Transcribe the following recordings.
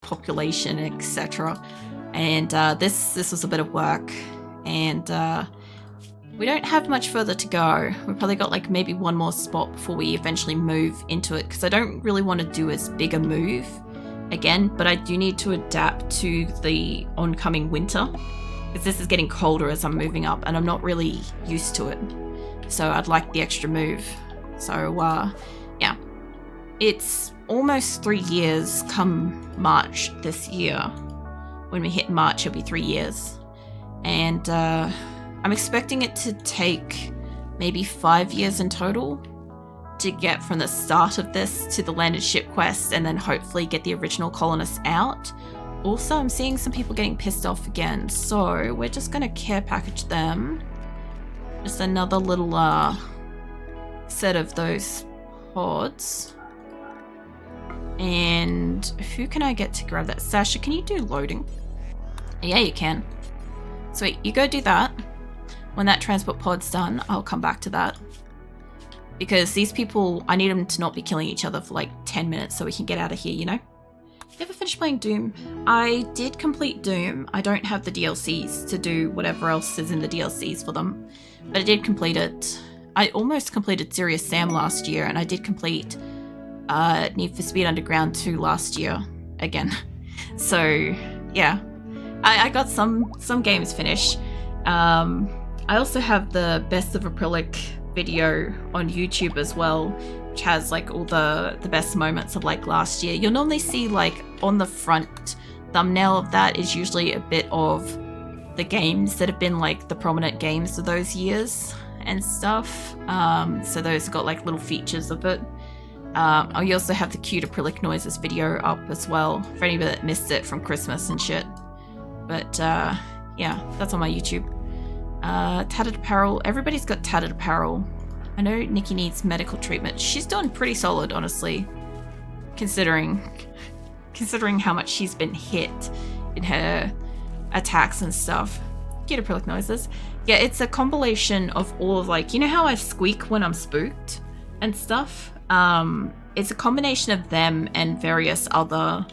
population, etc. And this was a bit of work, and we don't have much further to go. We've probably got like maybe one more spot before we eventually move into it, because I don't really want to do as big a move again, but I do need to adapt to the oncoming winter, because this is getting colder as I'm moving up and I'm not really used to it. So I'd like the extra move. So yeah, it's almost 3 years come March this year. When we hit March, it'll be 3 years. And I'm expecting it to take maybe 5 years in total to get from the start of this to the landed ship quest, and then hopefully get the original colonists out. Also, I'm seeing some people getting pissed off again, so we're just going to care package them. Just another little set of those pods. And who can I get to grab that? Sasha, can you do loading? Yeah, you can. Sweet, you go do that. When that transport pod's done, I'll come back to that. Because these people, I need them to not be killing each other for like 10 minutes so we can get out of here, you know? You ever finished playing Doom? I did complete Doom. I don't have the DLCs to do whatever else is in the DLCs for them. But I did complete it. I almost completed Serious Sam last year, and I did complete Need for Speed Underground 2 last year again. So, yeah. I got some games finished. I also have the Best of Acrylic video on YouTube as well, which has like all the best moments of like last year. You'll normally see like on the front thumbnail of that is usually a bit of the games that have been like the prominent games of those years and stuff. So those have got like little features of it. You also have the cute acrylic noises video up as well for anybody that missed it from Christmas and shit. But yeah, that's on my YouTube. Tattered apparel. Everybody's got tattered apparel. I know Nikki needs medical treatment. She's doing pretty solid, honestly, considering how much she's been hit in her attacks and stuff. Cute acrylic noises. Yeah, it's a compilation of all of like, you know how I squeak when I'm spooked and stuff? It's a combination of them and various other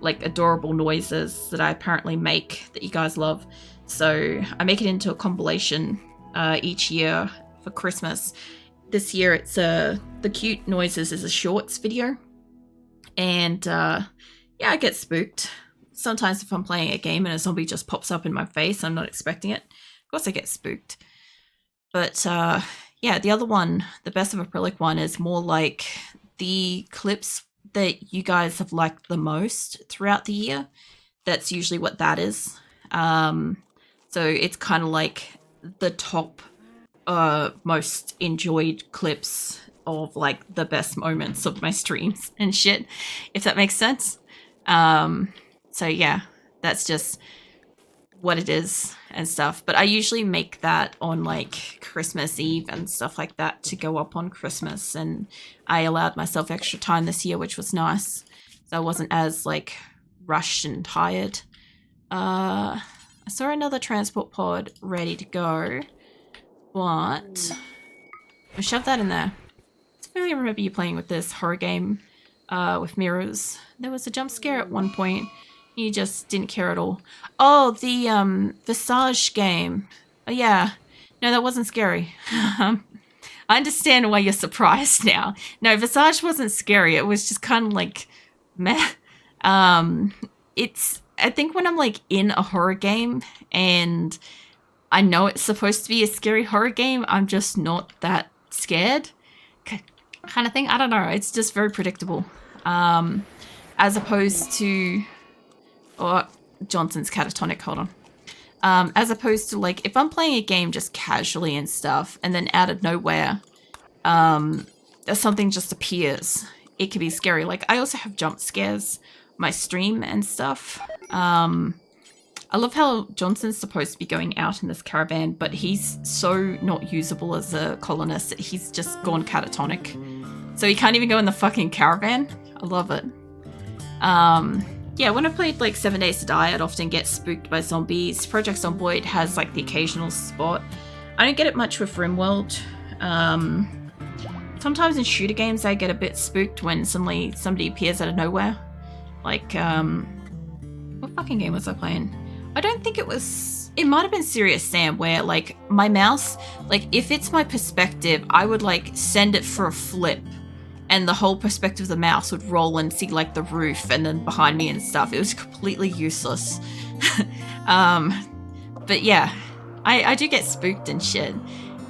like adorable noises that I apparently make that you guys love. So I make it into a compilation each year for Christmas. This year it's the cute noises is a shorts video. And yeah, I get spooked. Sometimes if I'm playing a game and a zombie just pops up in my face, I'm not expecting it. Of course I get spooked. But yeah, the other one, the Best of Acrylic one, is more like the clips that you guys have liked the most throughout the year. That's usually what that is. So it's kind of like the top most enjoyed clips of like the best moments of my streams and shit, if that makes sense. So yeah, that's just what it is and stuff. But I usually make that on like Christmas Eve and stuff like that to go up on Christmas, and I allowed myself extra time this year, which was nice. So I wasn't as like rushed and tired. I saw another transport pod ready to go, but I'll shove that in there. I really remember you playing with this horror game with mirrors. There was a jump scare at one point. You just didn't care at all. Oh, the Visage game. Oh, yeah. No, that wasn't scary. I understand why you're surprised now. No, Visage wasn't scary. It was just kind of like meh. I think when I'm like in a horror game and I know it's supposed to be a scary horror game, I'm just not that scared kind of thing. I don't know. It's just very predictable. As opposed to... Oh, Johnson's catatonic, hold on. As opposed to like, if I'm playing a game just casually and stuff, and then out of nowhere, something just appears, it could be scary. Like, I also have jump scares, my stream and stuff. I love how Johnson's supposed to be going out in this caravan, but he's so not usable as a colonist that he's just gone catatonic. So he can't even go in the fucking caravan. I love it. Yeah, when I played like 7 Days to Die, I'd often get spooked by zombies. Project Zomboid has like the occasional spot. I don't get it much with RimWorld. Sometimes in shooter games I get a bit spooked when suddenly somebody appears out of nowhere. Like What fucking game was I playing? I don't think it was... It might have been Serious Sam, where, like, my mouse... Like, if it's my perspective, I would, like, send it for a flip. And the whole perspective of the mouse would roll and see, like, the roof and then behind me and stuff. It was completely useless. But yeah, I do get spooked and shit.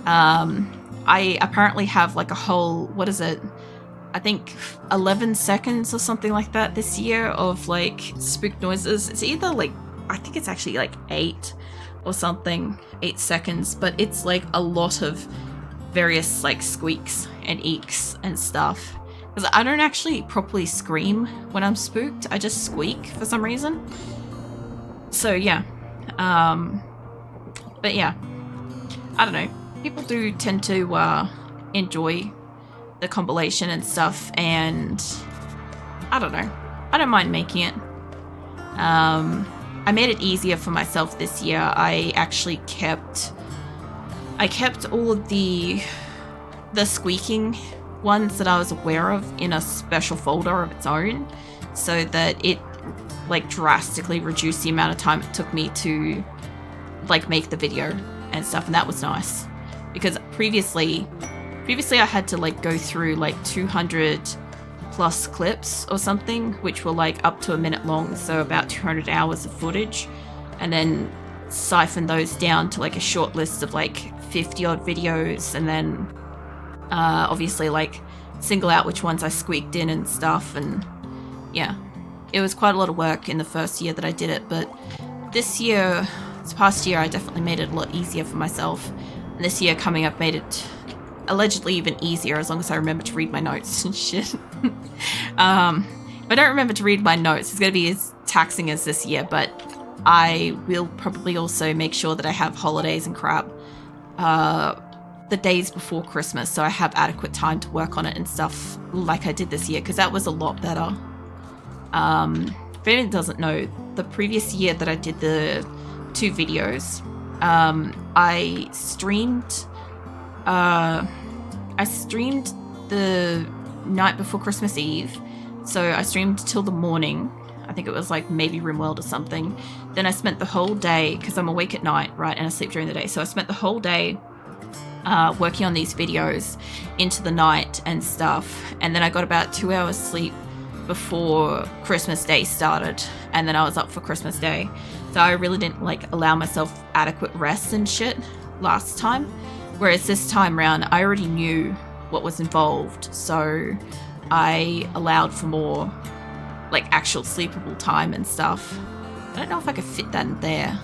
I apparently have, like, a whole... What is it? I think 11 seconds or something like that this year of, like, spook noises. It's either, like... I think it's actually, like, 8 or something. 8 seconds. But it's, like, a lot of various, like, squeaks and eeks and stuff. Because I don't actually properly scream when I'm spooked. I just squeak for some reason. So, yeah. But, yeah. I don't know. People do tend to enjoy the compilation and stuff. And I don't know. I don't mind making it. I made it easier for myself this year. I actually kept all of the squeaking ones that I was aware of in a special folder of its own, so that it, like, drastically reduced the amount of time it took me to, like, make the video and stuff, and that was nice. Because previously I had to, like, go through, like, 200 plus clips or something, which were, like, up to a minute long, so about 200 hours of footage, and then siphon those down to, like, a short list of, like, 50 odd videos, and then obviously, like, single out which ones I squeaked in and stuff. And yeah, it was quite a lot of work in the first year that I did it, but this past year I definitely made it a lot easier for myself, and this year coming up made it allegedly even easier, as long as I remember to read my notes and shit. If I don't remember to read my notes, it's going to be as taxing as this year, but I will probably also make sure that I have holidays and crap the days before Christmas, so I have adequate time to work on it and stuff, like I did this year, because that was a lot better. If anyone doesn't know, the previous year that I did the 2 videos, I streamed the night before Christmas Eve, so I streamed till the morning. I think it was like maybe RimWorld or something. Then I spent the whole day, because I'm awake at night, right, and I sleep during the day, so I spent the whole day working on these videos into the night and stuff, and then I got about 2 hours sleep before Christmas Day started, and then I was up for Christmas Day. So I really didn't, like, allow myself adequate rest and shit last time, whereas this time round I already knew what was involved, so I allowed for more, like, actual sleepable time and stuff. I don't know if I could fit that in there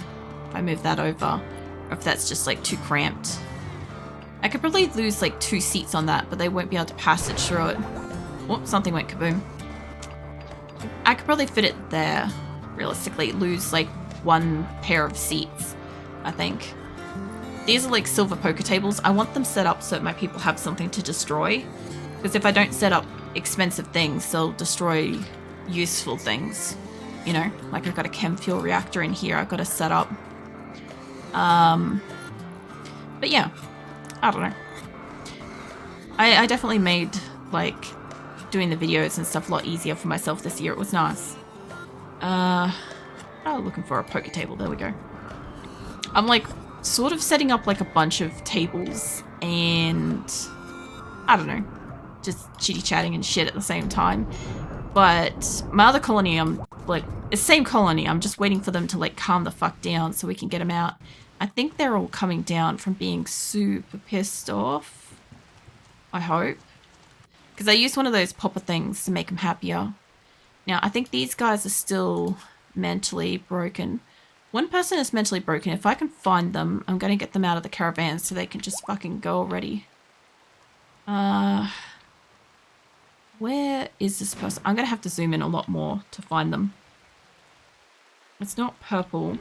if I move that over, or if that's just, like, too cramped. I could probably lose, like, 2 seats on that, but they won't be able to passage through it. Whoop, something went kaboom. I could probably fit it there, realistically. Lose, like, 1 pair of seats, I think. These are, like, silver poker tables. I want them set up so that my people have something to destroy. Because if I don't set up expensive things, they'll destroy useful things. You know? Like, I've got a chem fuel reactor in here I've got to set up. But yeah. I don't know. I definitely made, like, doing the videos and stuff a lot easier for myself this year. It was nice. Looking for a poker table. There we go. I'm, like, sort of setting up, like, a bunch of tables and I don't know, just chitty-chatting and shit at the same time. But my other colony, I'm, like, it's the same colony. I'm just waiting for them to, like, calm the fuck down so we can get them out. I think they're all coming down from being super pissed off. I hope. Because I used one of those popper things to make them happier. Now, I think these guys are still mentally broken. One person is mentally broken. If I can find them, I'm going to get them out of the caravan so they can just fucking go already. Where is this person? I'm going to have to zoom in a lot more to find them. It's not purple.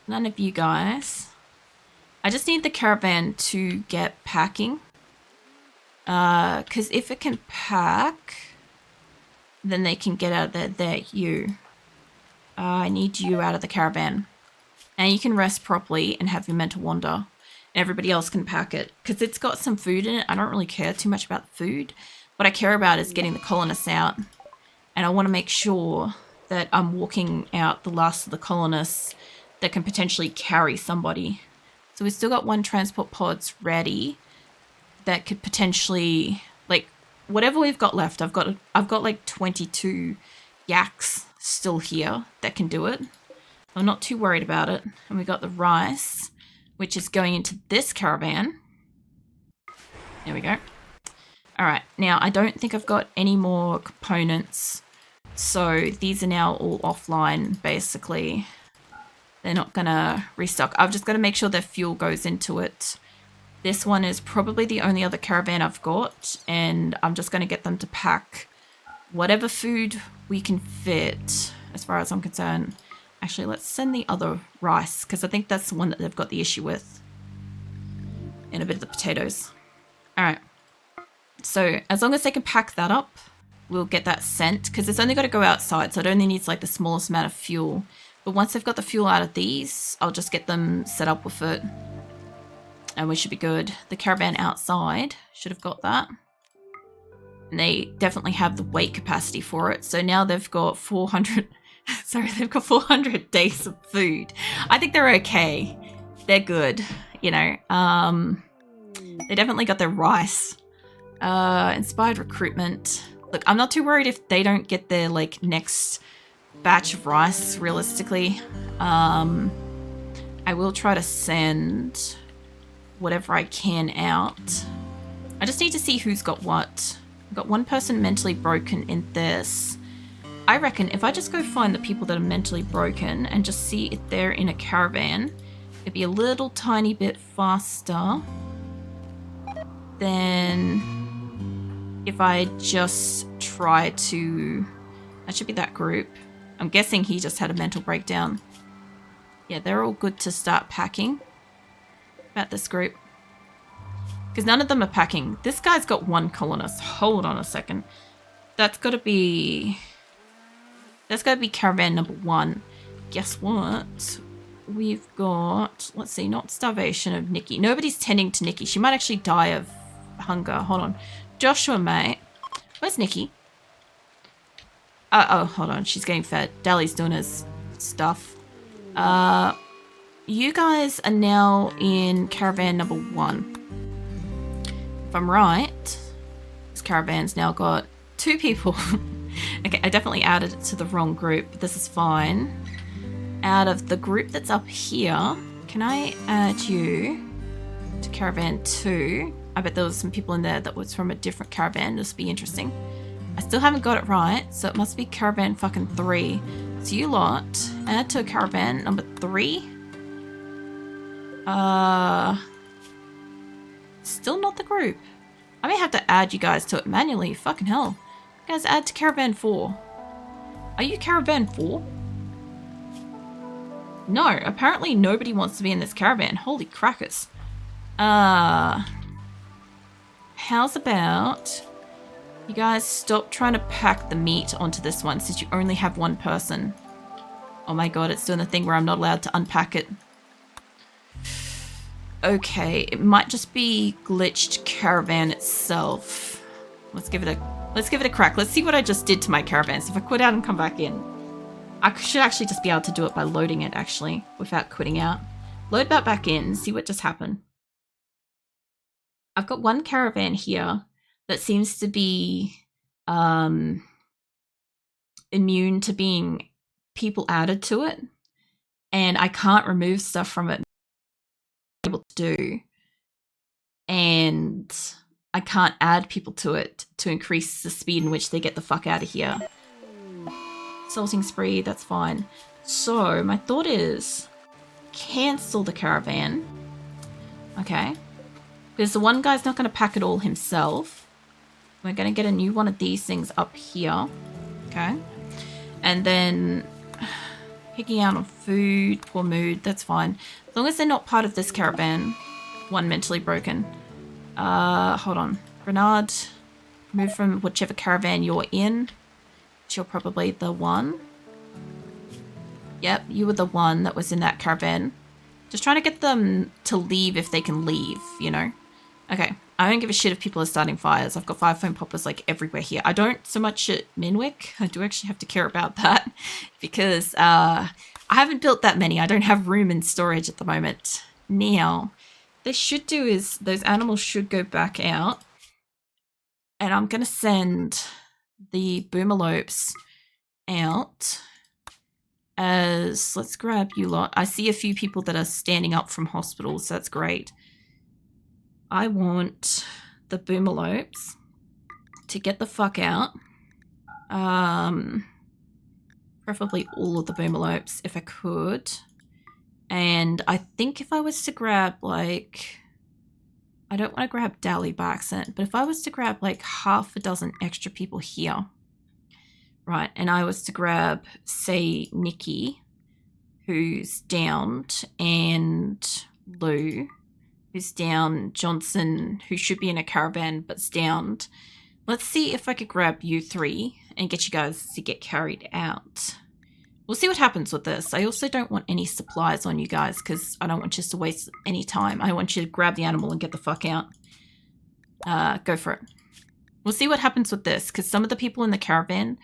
None of you guys. I just need the caravan to get packing. Because if it can pack, then they can get out of there. There, you. I need you out of the caravan. And you can rest properly and have your mental wander. And everybody else can pack it. Because it's got some food in it. I don't really care too much about the food. What I care about is getting the colonists out. And I want to make sure that I'm walking out the last of the colonists that can potentially carry somebody. So we've still got 1 transport pods ready that could potentially, like, whatever we've got left. I've got like 22 yaks still here that can do it. I'm not too worried about it. And we got the rice, which is going into this caravan. There we go. All right, now I don't think I've got any more components. So these are now all offline, basically. They're not gonna restock. I've just got to make sure their fuel goes into it. This one is probably the only other caravan I've got, and I'm just going to get them to pack whatever food we can fit, as far as I'm concerned. Actually, let's send the other rice, because I think that's the one that they've got the issue with. And a bit of the potatoes. Alright. So, as long as they can pack that up, we'll get that sent, because it's only got to go outside, so it only needs like the smallest amount of fuel. But once they've got the fuel out of these, I'll just get them set up with it. And we should be good. The caravan outside should have got that. And they definitely have the weight capacity for it. So now they've got 400... Sorry, they've got 400 days of food. I think they're okay. They're good, you know. They definitely got their rice. Inspired recruitment. Look, I'm not too worried if they don't get their, like, next batch of rice, realistically. I will try to send whatever I can out. I just need to see who's got what. I've got 1 person mentally broken in this. I reckon if I just go find the people that are mentally broken and just see if they're in a caravan, it'd be a little tiny bit faster than if I just try to... That should be that group. I'm guessing he just had a mental breakdown. Yeah, they're all good to start packing. About this group. Because none of them are packing. This guy's got 1 colonist. Hold on a second. That's got to be caravan number 1. Guess what? We've got... Let's see. Not starvation of Nikki. Nobody's tending to Nikki. She might actually die of hunger. Hold on. Joshua, mate. Where's Nikki? Oh, hold on. She's getting fed. Dali's doing his stuff. You guys are now in caravan number 1. If I'm right, this caravan's now got 2 people. Okay, I definitely added it to the wrong group, but this is fine. Out of the group that's up here, can I add you to caravan 2? I bet there was some people in there that was from a different caravan. This would be interesting. I still haven't got it right, so it must be caravan fucking 3. So you lot, add to caravan number 3. Still not the group. I may have to add you guys to it manually. Fucking hell. You guys add to caravan 4. Are you caravan 4? No, apparently nobody wants to be in this caravan. Holy crackers. How's about you guys stop trying to pack the meat onto this one since you only have 1 person. Oh my god, it's doing the thing where I'm not allowed to unpack it. Okay, it might just be glitched caravan itself. Let's give it a crack. Let's see what I just did to my caravan. So if I quit out and come back in, I should actually just be able to do it by loading it actually without quitting out. Load that back in, see what just happened. I've got 1 caravan here that seems to be immune to being people added to it, and I can't remove stuff from it. Able to do, and I can't add people to it to increase the speed in which they get the fuck out of here. Salting spree, that's fine. So my thought is cancel the caravan. Okay, because the one guy's not going to pack it all himself. We're going to get a new one of these things up here. Okay, and then picking out on food, poor mood, that's fine. As long as they're not part of this caravan. 1 mentally broken. Hold on. Bernard, move from whichever caravan you're in. You're probably the one. Yep, you were the one that was in that caravan. Just trying to get them to leave if they can leave, you know. Okay, I don't give a shit if people are starting fires. I've got fire foam poppers like everywhere here. I don't so much at Minwick. I do actually have to care about that because I haven't built that many. I don't have room in storage at the moment. Now, they should do is those animals should go back out. And I'm going to send the boomalopes out as, let's grab you lot. I see a few people that are standing up from hospitals, so that's great. I want the boomalopes to get the fuck out. Preferably all of the boomalopes if I could. And I think if I was to grab like, I don't want to grab Dally by accident, but if I was to grab like half a dozen extra people here, right, and I was to grab, say, Nikki, who's downed, and Lou, who's down, Johnson, who should be in a caravan but's downed. Let's see if I could grab you three and get you guys to get carried out. We'll see what happens with this. I also don't want any supplies on you guys because I don't want you to waste any time. I want you to grab the animal and get the fuck out. Go for it. We'll see what happens with this because some of the people in the caravan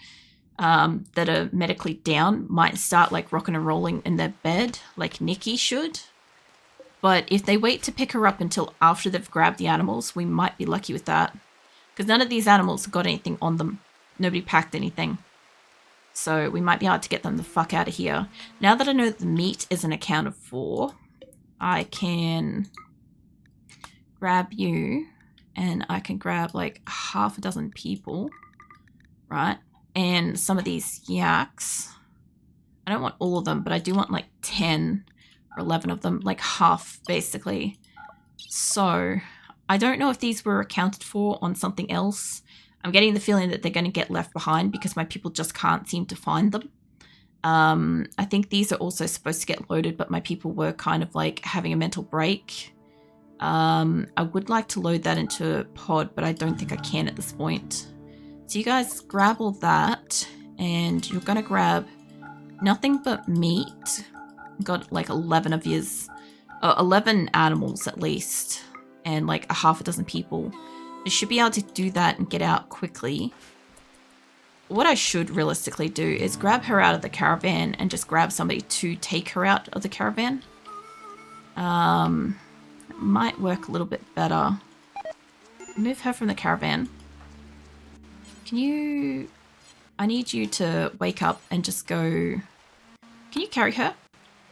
that are medically down might start like rocking and rolling in their bed like Nikki should. But if they wait to pick her up until after they've grabbed the animals, we might be lucky with that. Because none of these animals have got anything on them. Nobody packed anything. So we might be able to get them the fuck out of here. Now that I know that the meat isn't accounted for, I can grab you and I can grab like half a dozen people, right? And some of these yaks. I don't want all of them, but I do want like 10 or 11 of them, like half basically. So I don't know if these were accounted for on something else. I'm getting the feeling that they're going to get left behind because my people just can't seem to find them. I think these are also supposed to get loaded, but my people were kind of like having a mental break. I would like to load that into a pod, but I don't think I can at this point. So you guys grab all that and you're going to grab nothing but meat. Got like 11 of yours, 11 animals at least, and like a half a dozen people. You should be able to do that and get out quickly. What I should realistically do is grab her out of the caravan and just grab somebody to take her out of the caravan. Might work a little bit better. Move her from the caravan. Can you... I need you to wake up and just go... Can you carry her?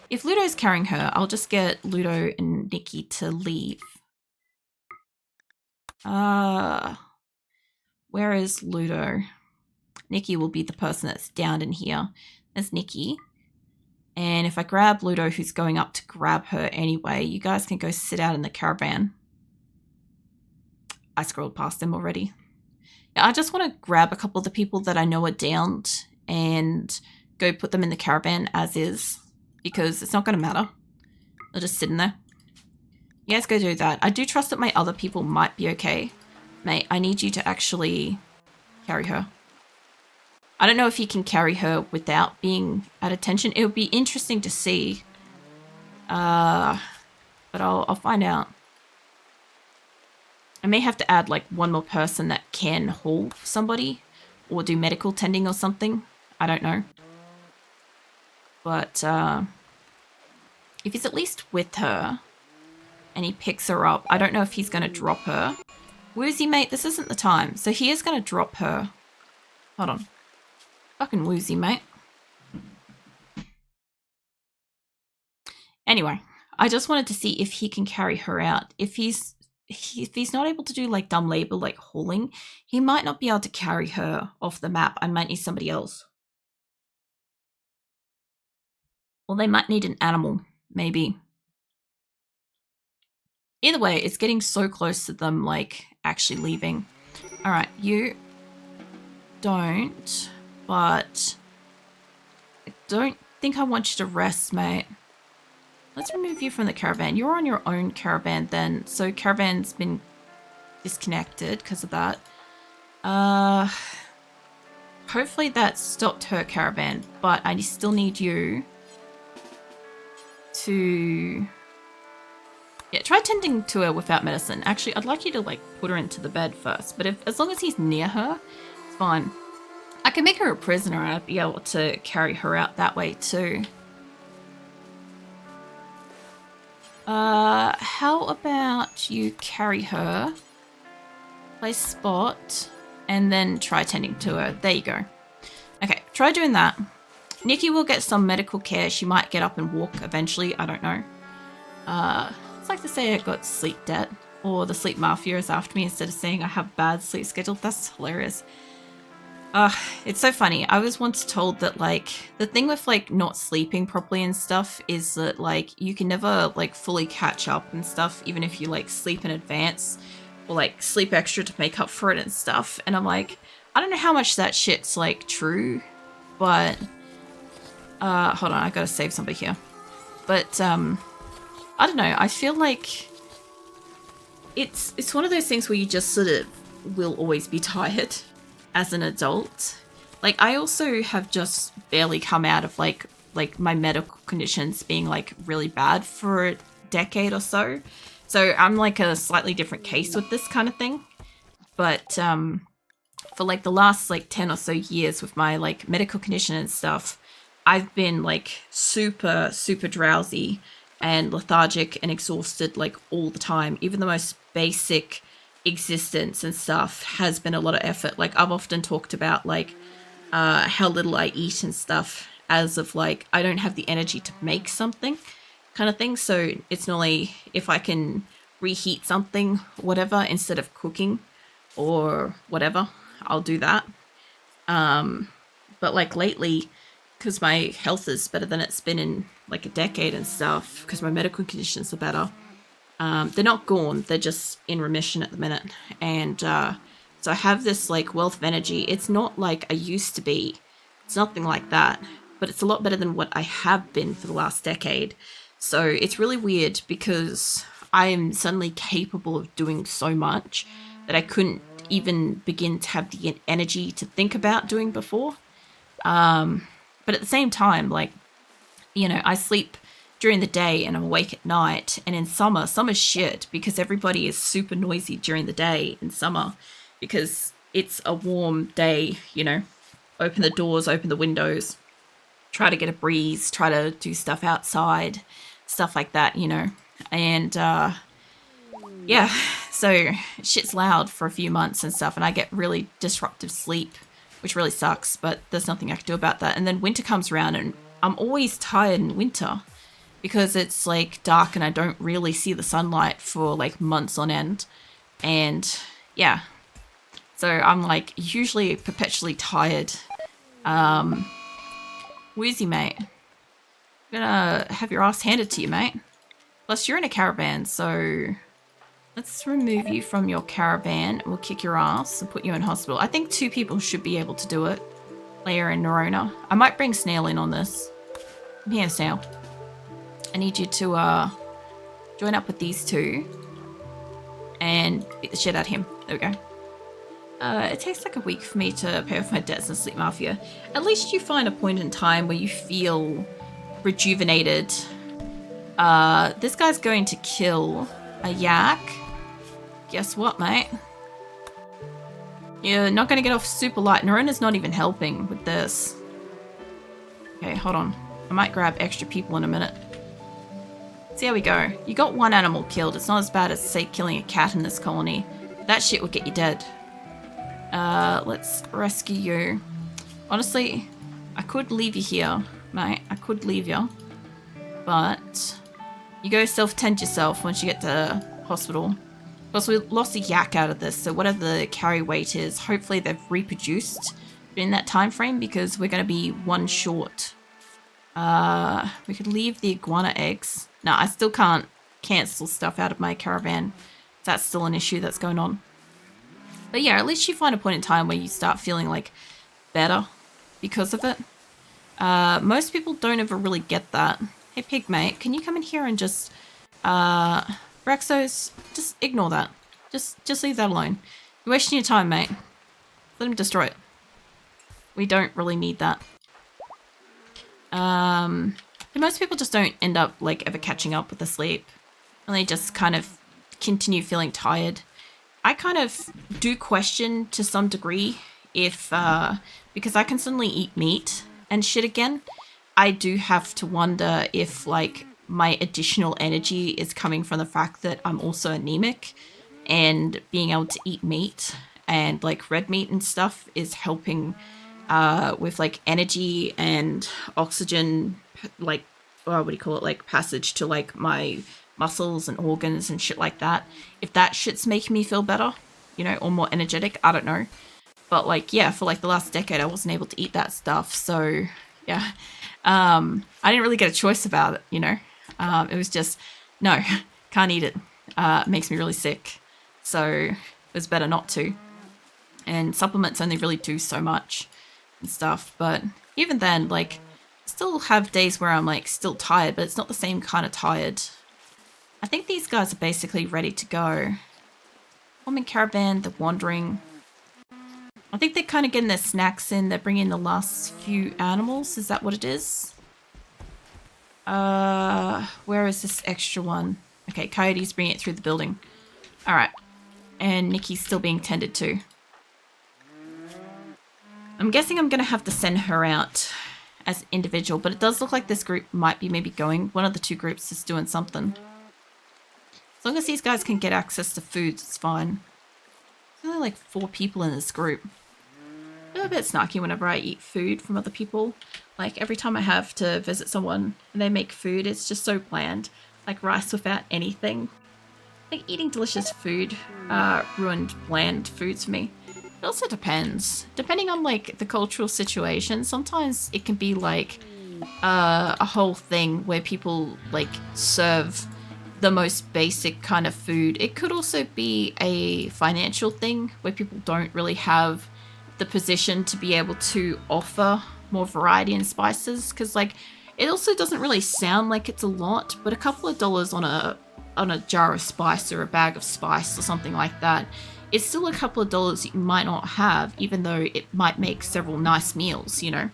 If Ludo's carrying her, I'll just get Ludo and Nikki to leave. Where is Ludo? Nikki will be the person that's down in here. There's Nikki. And if I grab Ludo, who's going up to grab her anyway, you guys can go sit out in the caravan. I scrolled past them already. Yeah, I just want to grab a couple of the people that I know are downed and go put them in the caravan as is, because it's not going to matter. They'll just sit in there. You guys go do that. I do trust that my other people might be okay. Mate, I need you to actually carry her. I don't know if you can carry her without being at attention. It would be interesting to see. But I'll find out. I may have to add like one more person that can haul somebody or do medical tending or something. I don't know. But if he's at least with her and he picks her up, I don't know if he's going to drop her. Woozy, mate, this isn't the time. So he is going to drop her. Hold on. Fucking woozy, mate. Anyway, I just wanted to see if he can carry her out. If he's not able to do like dumb labor, like hauling, he might not be able to carry her off the map. I might need somebody else. Or they might need an animal, maybe. Either way, it's getting so close to them, like, actually leaving. Alright, you don't, but I don't think I want you to rest, mate. Let's remove you from the caravan. You're on your own caravan then, so caravan's been disconnected because of that. Hopefully that stopped her caravan, but I still need you to... Yeah, try tending to her without medicine. Actually, I'd like you to, like, put her into the bed first. But as long as he's near her, it's fine. I can make her a prisoner and I'd be able to carry her out that way too. How about you carry her, place spot, and then try tending to her. There you go. Okay, try doing that. Nikki will get some medical care. She might get up and walk eventually. I don't know. It's like to say I got sleep debt, or the sleep mafia is after me instead of saying I have bad sleep schedule. That's hilarious. It's so funny. I was once told that, like, the thing with, like, not sleeping properly and stuff is that, like, you can never, like, fully catch up and stuff, even if you, like, sleep in advance or, like, sleep extra to make up for it and stuff. And I'm like, I don't know how much that shit's, like, true, but, hold on, I gotta save somebody here. But, I don't know, I feel like it's one of those things where you just sort of will always be tired as an adult. Like, I also have just barely come out of like my medical conditions being like really bad for a decade or so. So I'm like a slightly different case with this kind of thing. But for like the last like 10 or so years with my like medical condition and stuff, I've been like super, super drowsy and lethargic and exhausted like all the time. Even the most basic existence and stuff has been a lot of effort. Like, I've often talked about like how little I eat and stuff, as of like I don't have the energy to make something kind of thing. So it's normally if I can reheat something, whatever, instead of cooking or whatever, I'll do that. But like lately, because my health is better than it's been in like a decade and stuff, because my medical conditions are better, they're not gone, they're just in remission at the minute. And so I have this like wealth of energy. It's not like I used to be, it's nothing like that, but it's a lot better than what I have been for the last decade. So it's really weird because I am suddenly capable of doing so much that I couldn't even begin to have the energy to think about doing before. But at the same time, like, you know, I sleep during the day and I'm awake at night. And in summer's shit because everybody is super noisy during the day in summer because it's a warm day, you know. Open the doors, open the windows, try to get a breeze, try to do stuff outside, stuff like that, you know. And yeah, so shit's loud for a few months and stuff, and I get really disruptive sleep, which really sucks, but there's nothing I can do about that. And then winter comes around and I'm always tired in winter because it's like dark and I don't really see the sunlight for like months on end. And yeah, so I'm like usually perpetually tired. Wheezy, mate. I'm gonna have your ass handed to you, mate. Plus you're in a caravan, so let's remove you from your caravan. We'll kick your ass and put you in hospital. I think 2 people should be able to do it. Leia and Nerona. I might bring Snail in on this. Come here, Snail. I need you to join up with these 2 and beat the shit out of him. There we go. It takes like a week for me to pay off my debts and sleep mafia. At least you find a point in time where you feel rejuvenated. This guy's going to kill a yak. Guess what, mate? You're not going to get off super light. Nerona's not even helping with this. Okay, hold on. I might grab extra people in a minute. See how we go. You got 1 animal killed. It's not as bad as, say, killing a cat in this colony. That shit would get you dead. Let's rescue you. Honestly, I could leave you here, mate. I could leave you. But you go self-tend yourself once you get to hospital. Plus, we lost a yak out of this, so whatever the carry weight is, hopefully they've reproduced in that time frame because we're going to be 1 short. We could leave the iguana eggs. No, I still can't cancel stuff out of my caravan. That's still an issue that's going on. But yeah, at least you find a point in time where you start feeling like better because of it. Most people don't ever really get that. Hey, Pigmate, can you come in here and just, Rexos, just ignore that. Just leave that alone. You're wasting your time, mate. Let him destroy it. We don't really need that. Most people just don't end up, like, ever catching up with the sleep. And they just kind of continue feeling tired. I kind of do question to some degree if, because I can suddenly eat meat and shit again, I do have to wonder if, like, my additional energy is coming from the fact that I'm also anemic, and being able to eat meat and, like, red meat and stuff is helping with, like, energy and oxygen, like, what do you call it, like, passage to, like, my muscles and organs and shit like that. If that shit's making me feel better, you know, or more energetic, I don't know. But, like, yeah, for, like, the last decade, I wasn't able to eat that stuff. So, yeah, I didn't really get a choice about it, you know. It was just, no, can't eat it. It makes me really sick. So it was better not to. And supplements only really do so much and stuff. But even then, like, still have days where I'm, like, still tired, but it's not the same kind of tired. I think these guys are basically ready to go. Woman caravan, they're wandering. I think they're kind of getting their snacks in. They're bringing the last few animals. Is that what it is? Where is this extra one? Okay, Coyote's bringing it through the building. All right. And Nikki's still being tended to. I'm guessing I'm going to have to send her out as an individual, but it does look like this group might be maybe going. One of the two groups is doing something. As long as these guys can get access to food, it's fine. There's only like 4 people in this group. I'm a bit snarky whenever I eat food from other people. Like, every time I have to visit someone and they make food, it's just so bland. Like rice without anything. Like, eating delicious food ruined bland foods for me. It also depends. Depending on, like, the cultural situation, sometimes it can be, like, a whole thing where people, like, serve the most basic kind of food. It could also be a financial thing where people don't really have the position to be able to offer more variety in spices, because, like, it also doesn't really sound like it's a lot, but a couple of dollars on a jar of spice or a bag of spice or something like that, it's still a couple of dollars you might not have, even though it might make several nice meals, you know.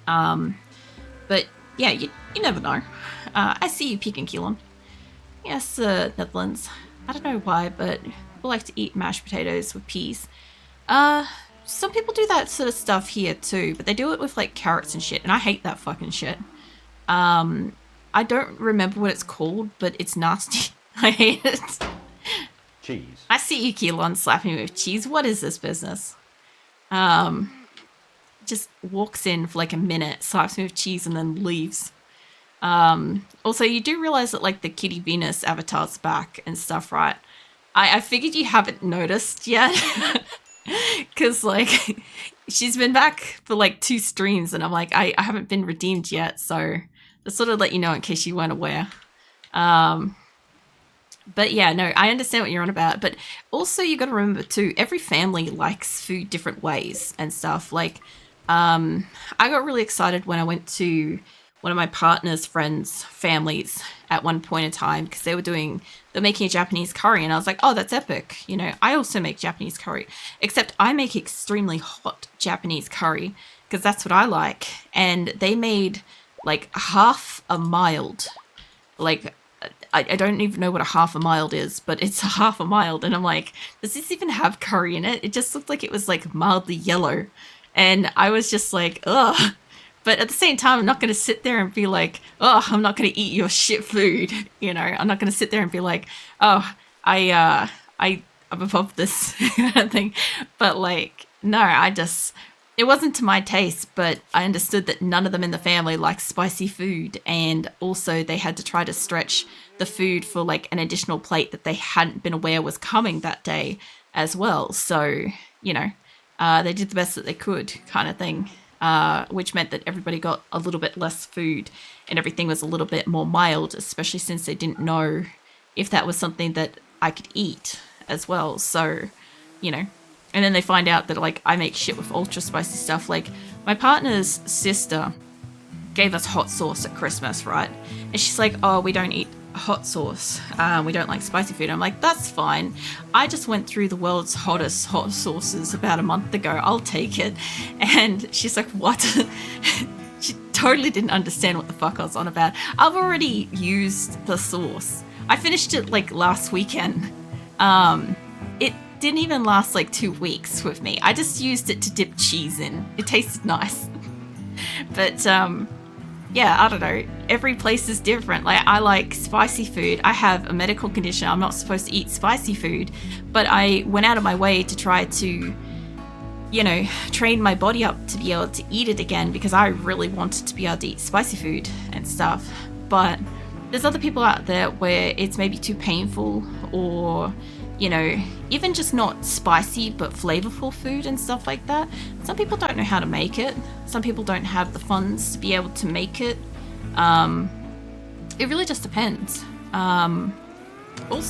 But yeah, you never know. I see you, Peek and Keelan. Yes, Netherlands. I don't know why, but people like to eat mashed potatoes with peas. Some people do that sort of stuff here too, but they do it with, like, carrots and shit, and I hate that fucking shit. I don't remember what it's called, but it's nasty. I hate it. Cheese. I see you, Keelan, slapping me with cheese. What is this business? Just walks in for like a minute, slaps me with cheese, and then leaves. Also, you do realize that, like, the Kitty Venus avatar's back and stuff, right? I figured you haven't noticed yet. Because, like, she's been back for, like, 2 streams, and I'm like, I haven't been redeemed yet, so just sort of let you know in case you weren't aware. But yeah, no, I understand what you're on about. But also, you got to remember, too, every family likes food different ways and stuff. Like, I got really excited when I went to one of my partner's friends' families at one point in time, because they're making a Japanese curry, and I was like, oh, that's epic. You know, I also make Japanese curry, except I make extremely hot Japanese curry, because that's what I like. And they made, like, half a mild. Like, I don't even know what a half a mild is, but it's a half a mild. And I'm like, does this even have curry in it? It just looked like it was, like, mildly yellow. And I was just like, ugh. But at the same time, I'm not going to sit there and be like, oh, I'm not going to eat your shit food. You know, I'm not going to sit there and be like, oh, I'm above this kind of thing. But, like, no, it wasn't to my taste, but I understood that none of them in the family like spicy food. And also they had to try to stretch the food for, like, an additional plate that they hadn't been aware was coming that day as well. So, you know, they did the best that they could kind of thing. Which meant that everybody got a little bit less food and everything was a little bit more mild, especially since they didn't know if that was something that I could eat as well. So, you know, and then they find out that, like, I make shit with ultra spicy stuff. Like, my partner's sister gave us hot sauce at Christmas, right? And she's like, oh, we don't eat hot sauce. We don't like spicy food. I'm like, that's fine. I just went through the world's hottest hot sauces about a month ago. I'll take it. And she's like, what? She totally didn't understand what the fuck I was on about. I've already used the sauce I finished it like last weekend. It didn't even last like 2 weeks with me. I just used it to dip cheese in. It tasted nice. But yeah, I don't know. Every place is different. Like, I like spicy food. I have a medical condition. I'm not supposed to eat spicy food, but I went out of my way to try to, you know, train my body up to be able to eat it again because I really wanted to be able to eat spicy food and stuff. But there's other people out there where it's maybe too painful, or, you know, even just not spicy but flavorful food and stuff like that. Some people don't know how to make it. Some people don't have the funds to be able to make it. It really just depends. Also,